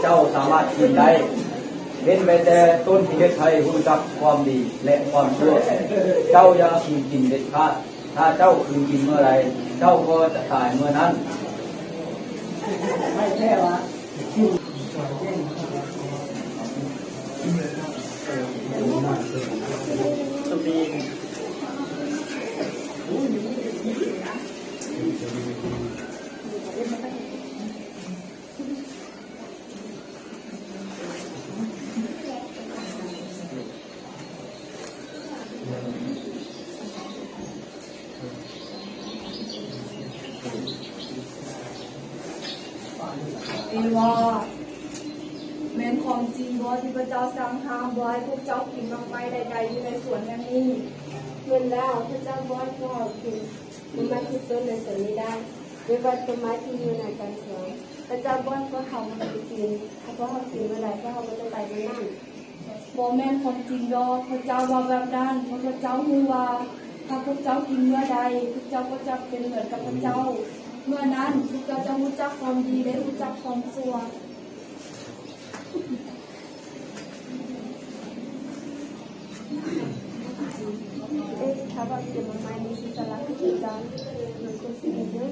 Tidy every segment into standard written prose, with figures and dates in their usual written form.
เจ้าสามารถกินได้เว้นไว้แต่ต้นที่เฮ็ดให้รู้จักความดีและความชั่วเจ้าอย่าคืนกินเด็ดขาดถ้าเจ้าคืนกินเมื่อไรเจ้าก็จะตายเมื่อนั้นไม่ใช่วะเอว่าแม้นความจริงว่าที่พระเจ้าสั่งห้ามไว้พวกเจ้ากินบางไม้ใดๆอยู่ในสวนอย่างนี้เมื่อแล้วพระเจ้าบอกว่าคือต้นไม้ที่ต้นในสวนนี้ได้ไม่ว่าต้นไม้ที่อยู่ในการสวนพระเจ้าบอกว่าเขาไม่ได้กินเพราะเขากินเมื่อไรก็เขาไม่ได้ไปนั่นบ่แม่นความจริงดอกพระเจ้าว่าแบบนั้นเพราะพระเจ้ารู้ว่าถ้าพวกเจ้ากินเมื่อใดพวกเจ้าก็จะเป็นเหมือนกับพระเจ้าเมื่อนั้นพวกเจ้าจะรู้จักความดีและรู้จักความชั่วถ้าว่าเกิดมาใหม่มีชีสละที่จะจังมันก็สิ่งเยอะ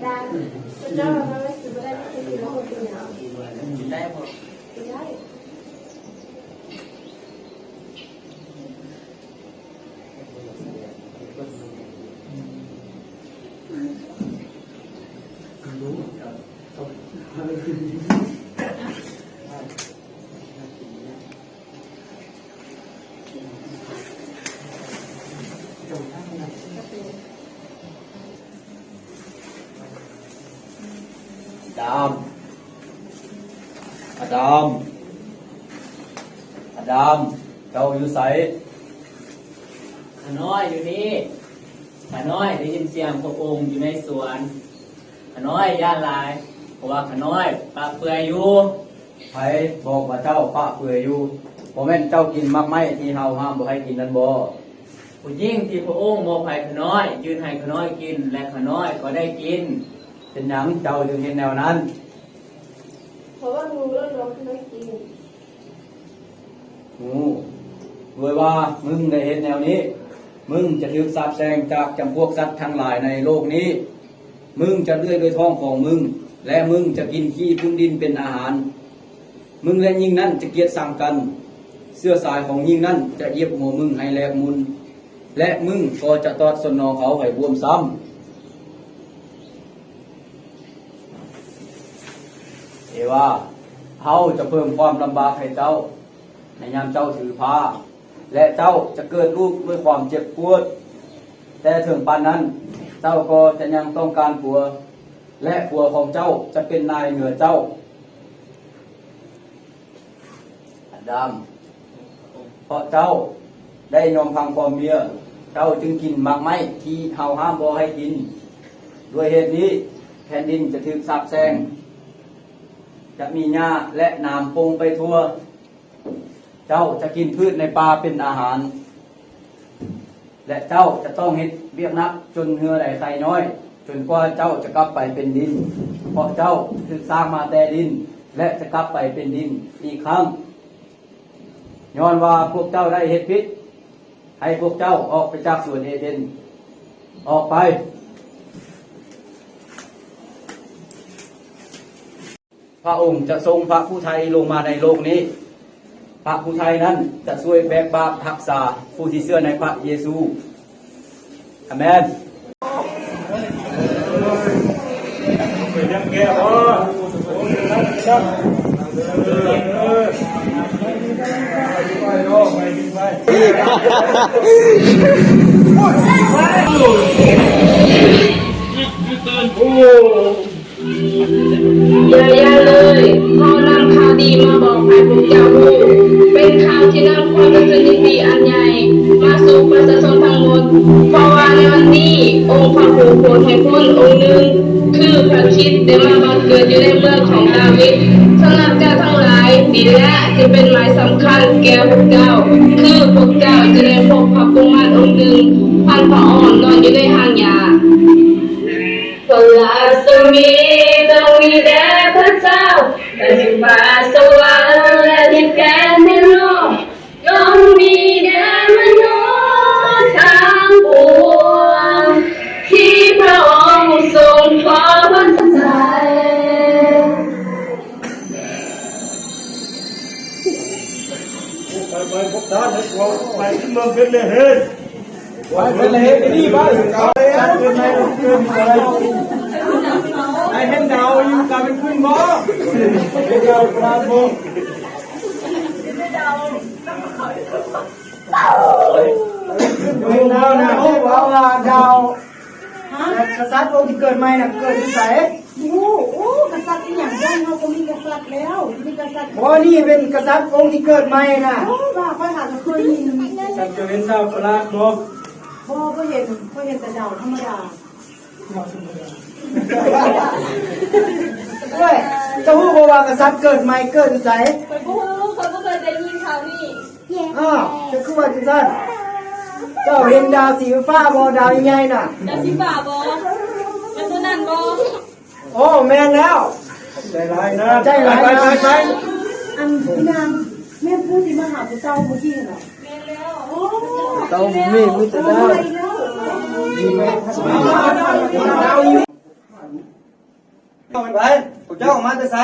ได้เจ้าเราไม่ซื้อได้ที่ดีแล้วคนเดียวได้พอได้อดามเจ้าอยู่ไสขาน้อยอยู่นี่ขาน้อยได้ยินเสียงพระองค์อยู่ในสวนขาน้อยย่านลายเพราะว่าขาน้อยปากเปื่อยอยู่ไผบอกว่าเจ้าปะเปื่อยอยู่บ่แม่นเจ้ากินมักไม้ที่เฮาห้ามบ่ให้กินนั่นบ่ผู้ยิ่งที่พระองค์มอบให้ขาน้อยยืนให้ขาน้อยกินและขาน้อยก็ได้กินเป็นหยังเจ้าจึงเห็นแนวนั้นเพราะว่างูเรื่องเราไม่กินงูด้วยว่ามึงได้เห็นแนวนี้มึงจะถูกสาปแช่งจากจำพวกสัตว์ทั้งหลายในโลกนี้มึงจะเลื่อยด้วยท้องของมึงและมึงจะกินขี้พื้นดินเป็นอาหารมึงและยิ่งนั้นจะเกลียดสั่งกันเสื้อสายของยิ่งนั้นจะเย็บหัวมึงให้แหลกมุนและมึงก็จะตอดสนองเขาให้บวมซ้ำเอว่าเขาจะเพิ่มความลำบากให้เจ้าในยามเจ้าถือผ้าและเจ้าจะเกิดลูกด้วยความเจ็บปวดแต่ถึงปานนั้นเจ้าก็จะยังต้องการผัวและผัวของเจ้าจะเป็นนายเหนือเจ้าอาดัมเพราะเจ้าได้ยอมพังความเมียเจ้าจึงกินหมากไม้ที่เฮาห้ามบ่ให้กินด้วยเหตุนี้แผ่นดินจะถูกสาปแช่งจะมีหญ้าและน้ำปงไปทั่วเจ้าจะกินพืชในป่าเป็นอาหารและเจ้าจะต้องเฮ็ดเวียกหนักจนเหงื่อไหลไขน้อยจนกว่าเจ้าจะกลับไปเป็นดินเพราะเจ้าถูกสร้างมาแต่ดินและจะกลับไปเป็นดินอีกครั้งย้อนว่าพวกเจ้าได้เฮ็ดผิดให้พวกเจ้าออกไปจากสวนเอเดนออกไปพระองค์จะทรงพระผู้ไทยลงมาในโลกนี้พระผู้ไทยนั้นจะช่วยแบกบาปรักษาผู้ที่เชื่อในพระเยซูอาเมนอย่าเลยเขานำข่าวดีมาบอกให้พวกเจ้ารู้เป็นข่าวที่นำความรู้สึกดีอันใหญ่มาสู่ประชาชนทั้งหมดเพราะว่าในวันนี้องค์พระ ผู้โปรดให้พ้นองค์หนึ่งคือพระคริสต์ได้มาบังเกิดอยู่ในเมืองของดาวิดสำหรับเจ้าทั้งหลายดีและจะเป็นหมายสำคัญแก่พวกเจ้าคือพวกเจ้าจะได้พบพระกุมารองค์หนึ่งพันพระอ่อนนอนอยู่ในห้างยาพระราชมีจงมีแด่พระเจ้าและถึงฟ้าสวรรค์และดินแดนในโลกจงมีแด่มนุษย์ทั้งปวงที่พระองค์ทรงขอพระทัย ไปพบด้านในกองไปขึ้นเมืองเป็นเลยเฮ้ย เป็นเลยนี่บ้านเก่าเลยเป็นไงเป็นอะไรไอ้เห็นดาวอยู่กับเป็นขึ้นบ่เป็นดาวกลางวงเป็นดาวนะโอ้ว้าวดาวกษัตริย์องค์ที่เกิดใหม่น่ะเกิดที่ไหน โอ้กษัตริย์อีหยังได้เขาก็มีกษัตริย์แล้วมีกษัตริย์ อ๋อนี่เป็นกษัตริย์องค์ที่เกิดใหม่น่ะ โอ้ว่าค่อยหาเคยมี ฉันจะเห็นดาวกลางวง พ่อก็เห็นแต่ดาวธรรมดา เฮ้ยจะพูดว่ากษัตริย์เกิดใหม่เกิดที่ไหน ไปพูดคนก็เคยได้ยินข่าวนี่ อ้าวจะคือว่าจังซั่นเจ้าเห็นดาวสีฟ้าบ่ดาวใหญ่ๆน่ะ ดาสิบ่าบอเป็นตัวนั้นบอ โอ้แม่นแล้วใจร้ายนะใจร้ายนะ อันพี่นางแม่พูดที่มาหาพระเจ้าเมื่อกี้น่ะ แม่แล้ว โอ้ เจ้ามีมุต โอ้ ดาว ไปแล้ว ดาวอยู่ไปพวกเจ้ามาแต่ไส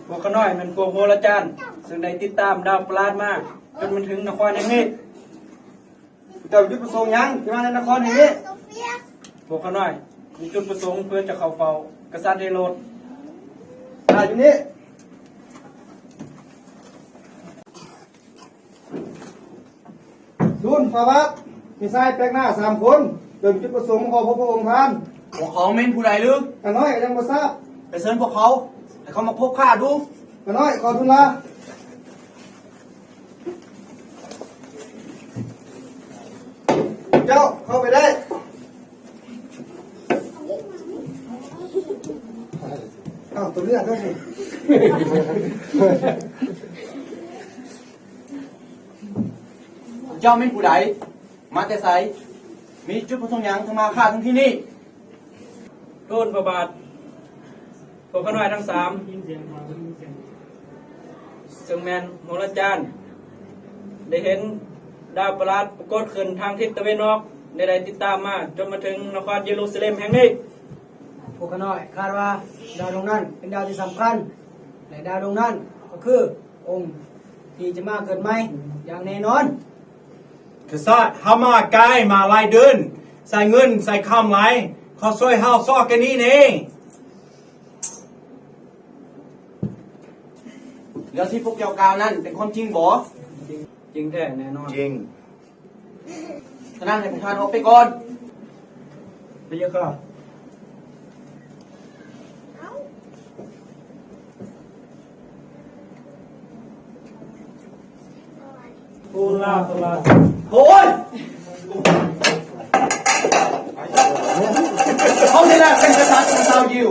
พวกขน้อยมันพวกโหราจารย์ซึ่งได้ติดตามดาวประหลาดมาจนมันถึงนครแห่งนี้เจ้าจุดประสงค์ยังที่มาในนครแห่งนี้พวกขน้อยมีจุดประสงค์เพื่อจะเข้าเฝ้ากษัตริย์เฮโรดอยู่นี่ดุนฟาวัตมีชายแปลกหน้า3 คนโดยจุดประสงค์ของพระองค์ท่าน พวกเขาเม่นผู้ใดลึก กันน้อยยังบ่ทราบ ไปเชิญพวกเขาให้เขามาพบข้าดู กันน้อยขอทุนละเจ้าเข้าไปได้อ้าวตัวเลือดด้วยสิ เจ้าเม่นผู้ใดมาแต่ไสมีจุดประสงค์หยังทั้งมาข้าทั้งที่นี่ โดนพระบาทพวกขน้อยทั้ง3ซึ่งแมนโหราจารย์ได้เห็นดาวประหลาดปรากฏขึ้นทางทิศตะวันออกได้ติดตามมาจนมาถึงนครเยรูซาเล็มแห่งนี้พวกขน้อยคาดว่าดาวดวงนั้นเป็นดาวที่สำคัญและดาวดวงนั้นก็คือองค์ที่จะมาเกิดใหม่อย่างแน่นอน กษัตริย์ฮามาไกายมาลายเดินใส่เงินใส่คำไหลเขาช่วยเฮาซอกกันนี่เองแล้วที่พวกเจ้ากล่าวนั้นเป็นความจริงบ่ จริงแท้แน่นอน จริงฉะนั้นให้พวกท่านออกไปก่อน พระเจ้าค่ะโอ้ลาตลาด โอ้ยเขานี่แหละเป็นกษัตริย์ของชาวยิว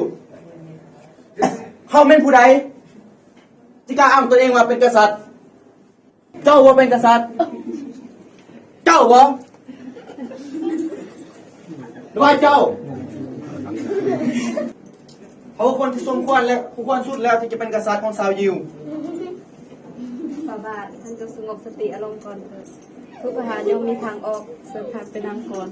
เขาเป็นผู้ใดที่กล้าอ้างตัวเองว่าเป็นกษัตริย์ เจ้าว่าเป็นกษัตริย์ เจ้าวะหรือว่าเจ้าเขาคนที่สมควรแล้วผู้ควรสุดแล้วที่จะเป็นกษัตริย์ของชาวยิว ฝ่าบาทท่านจงสงบสติอารมณ์ก่อนเถิดทุกปัญหาย่อมมีทางออกเสิร์ฟทางไปนำก่อน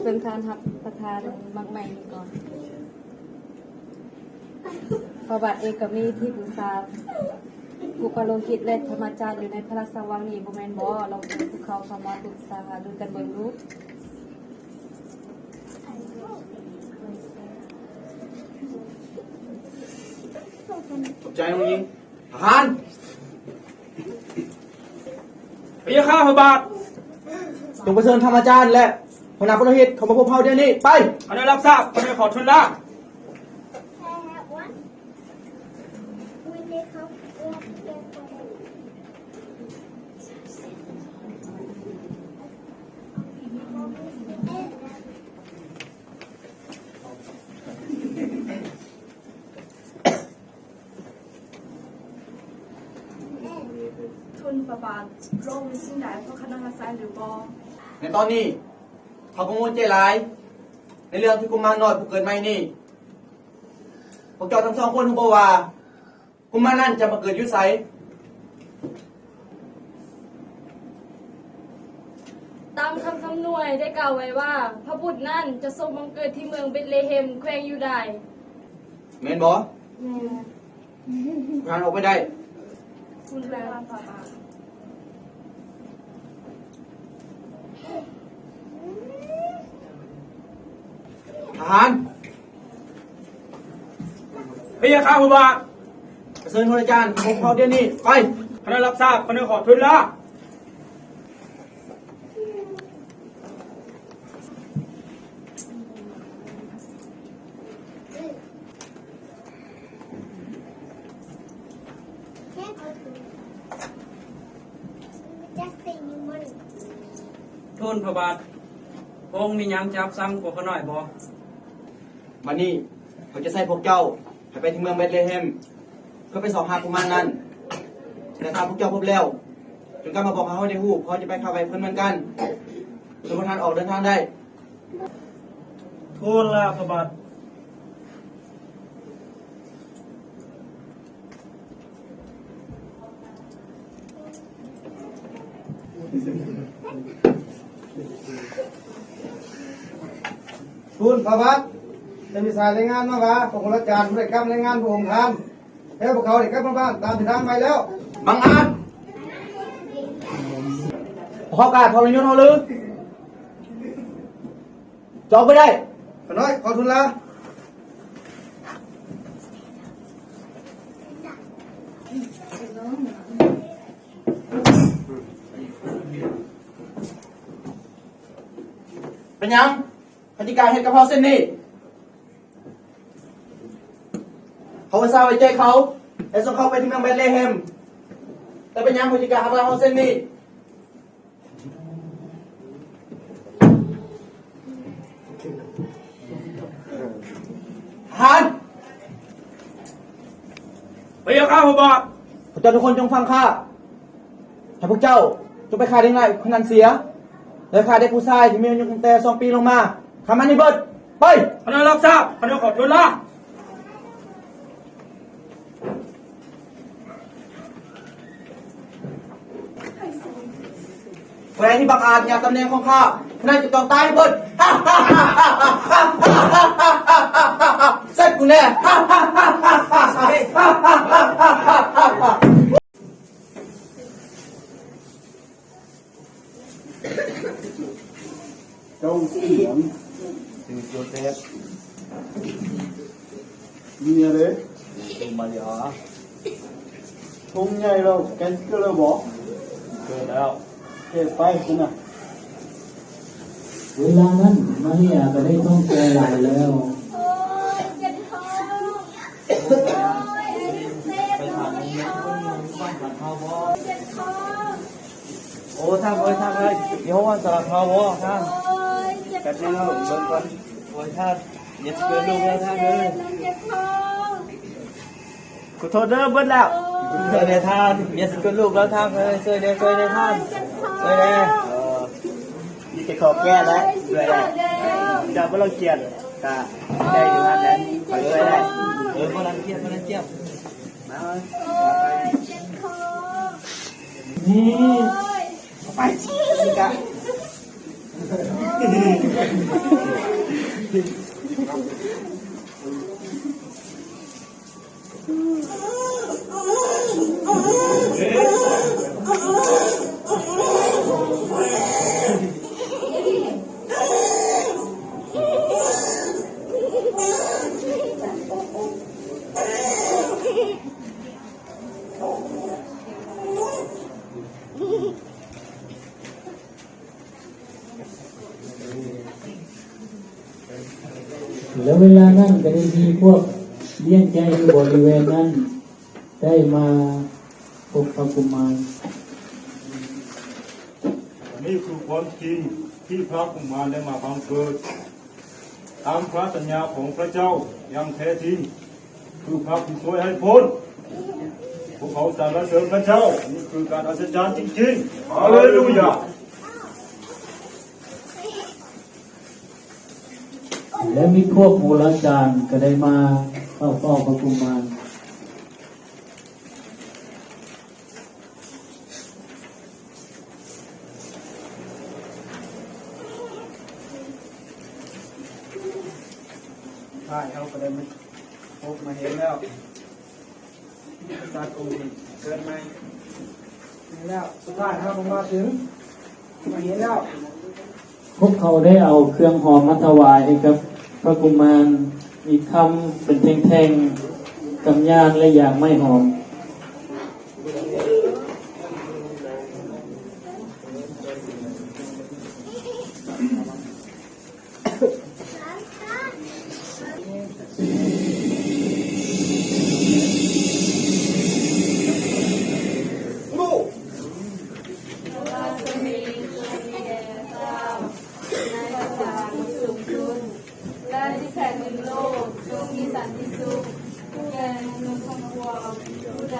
เป็นการหับประทานมักใหม่ก่อนฝ่าบาทเองกับมีที่ปรึกษาบุคโลกิจและธรรมจารย์อยู่ในพระราชวังนี้บ่แม่นบ่เราเป็นภูเขาเข้ามาปรึกษาหาดูกันเบิ่งรู้ ขอบใจน้องยิงทหาร พระเจ้าข้าพระบาท จงไปเชิญธรรมจารย์และหัวหน้าพระโลหิตเขามาพบเฮาเดี๋ยวนี้ไป ขอได้รับทราบขอได้ขอทุนละ พ ทุนประบาทโรควิสิ่งใดเพราะคณะกรรมการหรือบอ ในตอนนี้เขากังวลใจร้าย ในเรื่องที่กุมารน้อยผู้เกิดใหม่นี่พวกเจ้าทั้งสองคนทั้งบอกว่ากุมารนั่นจะมาเกิดอยุไส ตามคำทำนวยได้กล่าวไว้ว่า พระบุตรนั่นจะทรงบังเกิดที่เมืองเบธเลเฮมแคว้นยูดาห์ แม่นบ่งานออกไปได้ คุณแปลว่าพระบาท ทหาร พระยาข้าพระบาท เชิญคนอาจารย์ผมเขาเดี๋ยวนี้ไป คณะรับทราบคณะขอทุนละ ทูลพระบาทพระองค์มีหยังจับซ้ำกว่าเขาหน่อยบ่ มานี่เขาจะใส่พวกเจ้าให้ไปที่เมืองเบธเลเฮมเพื่อไปสอบหากุมารนั้นแต่ถ้าพวกเจ้าพบแล้วจนกลับมาบอกเขาให้ได้ฮู้เขาจะไปเข้าไปเพื่อนเหมือนกันจนพวกท่านออกเดินทางได้ ทูลละพระบาท ทูลพระบาทจะมีสายรายงานมาว่าพระคุณอาจารย์ผู้ได้กำรายงานพระองค์ทำแล้วพวกเขาได้กลับมาบ้านตามที่ทางไปแล้ว บังอาจพอกาทรยศเขาลือจอกไปได้ ขน้อยขอทูลลา เป็นยังปฏิการเห็นกระเพราเส้นนี้เขาไปซาไว้ใจเขาแต่ส่งเขาไปที่เมืองเบธเลเฮมแต่เป็นยังปฏิการกระเพราเส้นนี้ทหาร พระยาข้าพระบาท พวกเจ้าทุกคนจงฟังข้าให้พวกเจ้าจงไปฆ่าได้ง่ายพนันเสียและฆ่าได้ผู้ชายที่มีอายุตั้งแต่2 ปีลงมาทำมันนี่เบิดไป คณะรับทราบคณะขอทุนละ แหวนที่บังอาจอยากตำแหน่งของข้าพนันจะต้องตายเบิดเสร็จกูแน่จงเสียงสื่อโจเซฟมีอะไรมาเดี๋ยวทุ่งใหญ่เราแกนก็เราบอกเกิดแล้วเก็บไปคุณน่ะ เวลานั้นมาริยาก็ได้ต้องแก่หลายแล้ว โอ้ยเจ็บท้องโอ้ยเจ็บท้องเจ็บท้องเจ็บท้อง โอ้ท่านเอ้ยท่านเอ้ยยี่ห้อสลับพาวอท่าน โอ้ยเจ็บ แบบ ท้ นี้ อง เราเบิ่งก่อนโอ้ยท่านอย่าเกินลูกแล้วท่านเอ้ย เจ็บท้อง ขอโทษเด้อเบิดแล้วเกิดในท่านอย่าเกินลูกแล้วท่านเอ้ยช่วยได้ช่วยได้ท่าน เจ็บท้อง ช่วยได้นี่จะขอแก้แล้วช่วยได้ เจ็บ จะไม่ต้องเกลียดตาใจอยู่ท่านนั้นขอช่วยได้คนรังเกียจคนรังเกียจมา โอ้ยเจ็บท้อง นี่ โอ้ย ไปนี่กะ แล้วเวลานั้นก็ได้มีพวกเลี้ยงใจอยู่บริเวณนั้นได้มาพบพระกุมาร นี่คือความจริงที่พระกุมารได้มาบังเกิดตามพระสัญญาของพระเจ้าอย่างแท้จริงคือพระผู้ช่วยให้พ้น พวกเขาสรรเสริญพระเจ้านี่คือการอัศจรรย์จริงๆฮาเลลูยา และมีพวกโบราณจารย์ก็ได้มาเฝ้าพระกุมาร ใช่เขาก็ได้มาพบมาเห็นแล้วกษัตริย์องค์นี้เกิดใหม่เห็นแล้วสุดท้ายเขาลงมาถึงมาเห็นแล้ว พวกเขาได้เอาเครื่องหอมมาถวายให้กับพระกุมารมีคำเป็นแท่งๆกำยานและอย่างไม่หอม และที่แผ่นดินโลกจงมีสันติสุขแก่มนุษย์ทั้งปวงผู้ใด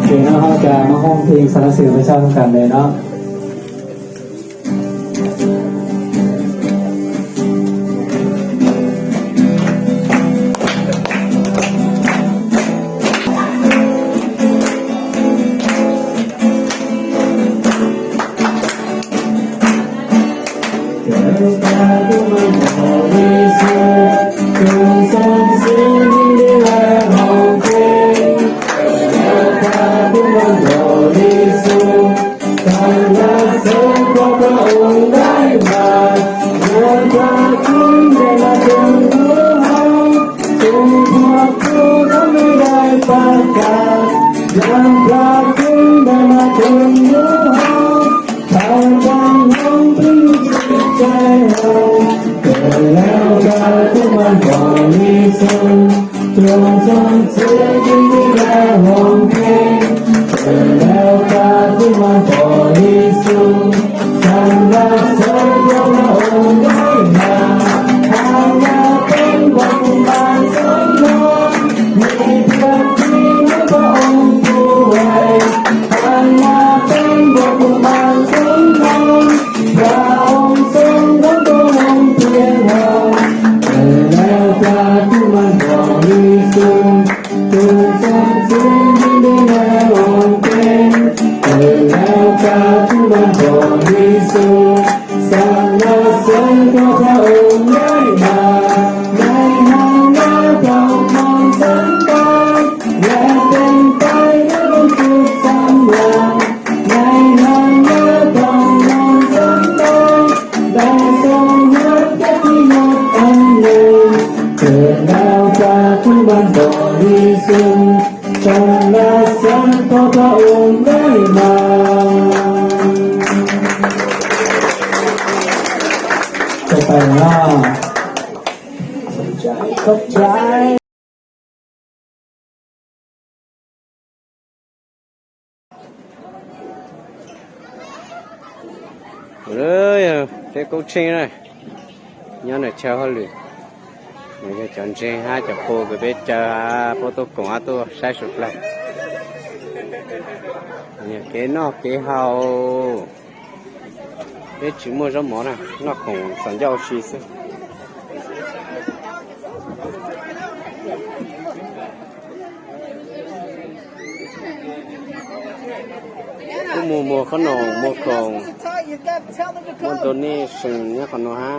เดี๋ยวเราจะมาห้องเพลงสรรเสริญพระเจ้ากันเลยเนาะ rồi cái câu chuyện này nhớ là chờ hơn lười mình cái chọn chuyện hai chục cô cái biết chờ photo cùng á tôi sai sụt lại nhà cái nó cái hào cái chỉ mua rau mỏ này nó còn sản giao xí xí cái mùa khăn nổ mùa còn mùaตัวนี้สิ่งนี้ขนมฮะ